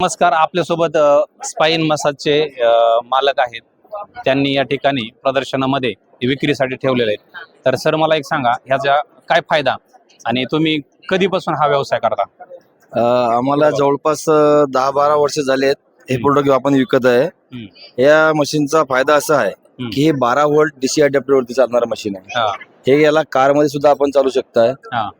नमस्कार, आपल्यासोबत स्पाईन मसाजचे मालक आहेत. त्यांनी या ठिकाणी प्रदर्शनामध्ये विक्रीसाठी ठेवलेले आहेत. तर सर, मला एक सांगा, ह्याचा काय फायदा आणि तुम्ही कधीपासून हा व्यवसाय करता? आम्हाला जवळपास 10-12 वर्ष झाले आहेत हे प्रोडक्ट आपण विकत आहे. या मशीनचा फायदा असा आहे की हे 12 व्होल्ट डीसी अडॅप्टर वरती चालणारं मशीन आहे. हे याला कार मध्ये सुद्धा आपण चालू शकताय.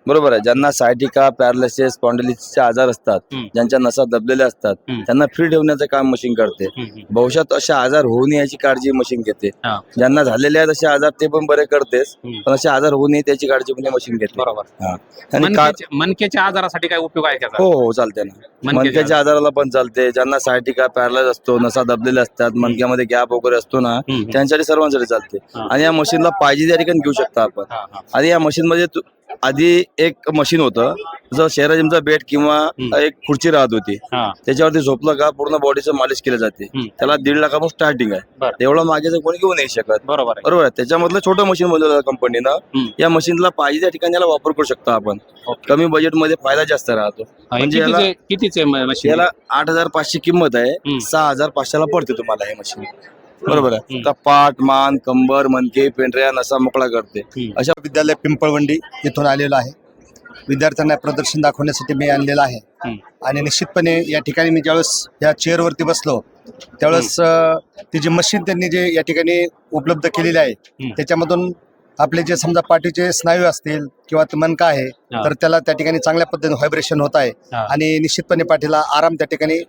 बरोबर आहे. ज्यांना सायटिका, पॅरालिसिस, स्पॉन्डिलिटिसचे आजार असतात, ज्यांच्या नसा दबलेल्या असतात, त्यांना फ्री ठेवण्याचं काम मशीन करते. भविष्यात असे आजार होऊ नये याची काळजी मशीन घेते. ज्यांना झालेले आहेत असे आजार ते पण बरे करतेस, पण असे आजार होऊ नये त्याची काळजी म्हणजे मशीन घेते. बरोबर. आणि मणक्याच्या आजारासाठी काय उपयोग आहे त्याचा? हो, चालते ना. मणक्याच्या आजाराला पण चालते. ज्यांना सायटिका, पॅरालाइज असतो, नसा दबलेल्या असतात, मणक्यामध्ये गॅप वगैरे असतो ना, त्यांच्यासाठी सर्वांसाठी चालते. आणि या मशीनला पाहिजे त्या ठिकाणी घेऊ शकता आपण. आधी या मशीन मध्ये आधी एक मशीन होतं, जसं शहराचा बेड किंवा एक खुर्ची राहत होती. त्याच्यावरती झोपलं का पूर्ण बॉडीचं मालिश केलं जाते. त्याला 1.5 लाखापासून स्टार्टिंग आहे. एवढं मागे कोणी घेऊ नाही शकत. बरोबर आहे. त्याच्यामधलं छोटं मशीन बनवलं कंपनीनं. या मशीनला पाहिजे त्या ठिकाणी याला वापर करू शकतो आपण. कमी बजेट मध्ये फायदा जास्त राहतो. म्हणजे कितीचे मशीन? याला 8,500 किंमत आहे. 6,500 ला पडते तुम्हाला हे मशीन. बरोबर आहे. पाठ, मान, कंबर, मनके, पेंढऱ्या, नसा मोकळा करते. अशा विद्यालय पिंपळवंडी इथून आलेलो आहे. विद्यार्थ्यांना प्रदर्शन दाखवण्यासाठी मी आणलेलं आहे. आणि निश्चितपणे या ठिकाणी मी ज्यावेळेस या चेअरवरती बसलो त्यावेळेस ती जी मशीन त्यांनी जे या ठिकाणी उपलब्ध केलेली आहे त्याच्यामधून आपले जे समजा पाठीचे स्नायू असतील किंवा मनका आहे तर त्याला त्या ठिकाणी चांगल्या पद्धतीने व्हायब्रेशन होत आहे आणि निश्चितपणे पाठीला आराम त्या ठिकाणी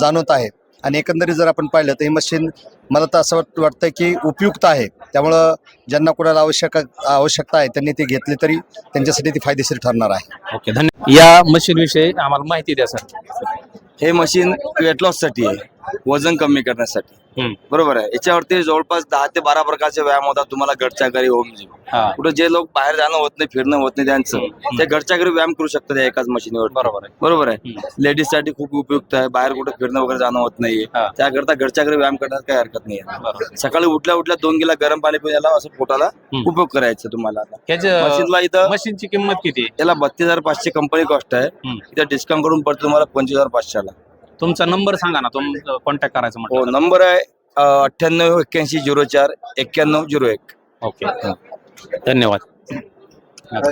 जाणवत आहे. आणि एकंदरीत जर आपण पाहिलं तर ही मशीन मला तर असं वाटतं की उपयुक्त आहे. त्यामुळं ज्यांना कोणाला आवश्यकता आहे त्यांनी ते घेतले तरी त्यांच्यासाठी ती फायदेशीर ठरणार आहे. ओके, धन्यवाद. या मशीन विषयी आम्हाला माहिती द्या सर. हे मशीन वेट लॉस साठी आहे, वजन कमी करण्यासाठी. बरोबर आहे. याच्यावरती जवळपास 10 ते 12 प्रकारचे व्यायाम होतात. तुम्हाला घरच्या घरी होम जिम, कुठे जे लोक बाहेर जाणं होत नाही, फिरणं होत नाही त्यांचं, ते घरच्या घरी व्यायाम करू शकतात या एकाच मशीनवर. बरोबर आहे. लेडीज साठी खूप उपयुक्त आहे. बाहेर कुठे फिरणं वगैरे जाणं होत नाही, त्याकरता घरच्या घरी व्यायाम करण्यात काही हरकत नाही. सकाळी उठल्या 2 गिलास गरम पाणी पिऊन याला असं पोटाला उपयोग करायचं तुम्हाला. मशीनला इथं मशीनची किंमत किती? याला 32,500 कंपनी कॉस्ट आहे. इथं डिस्काउंट करून पडतो तुम्हाला 25,500 ला. तुमचा नंबर सांगा ना, तुमचा कॉन्टॅक्ट करायचा म्हटलं. हो, नंबर आहे 98 81 04 91 01. ओके, धन्यवाद.